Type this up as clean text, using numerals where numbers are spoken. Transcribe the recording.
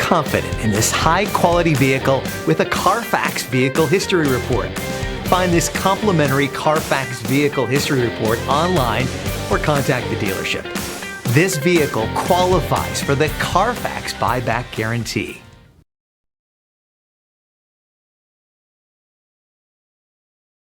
confident in this high-quality vehicle with a Carfax Vehicle History Report. Find this complimentary Carfax Vehicle History Report online or contact the dealership. This vehicle qualifies for the Carfax Buyback Guarantee.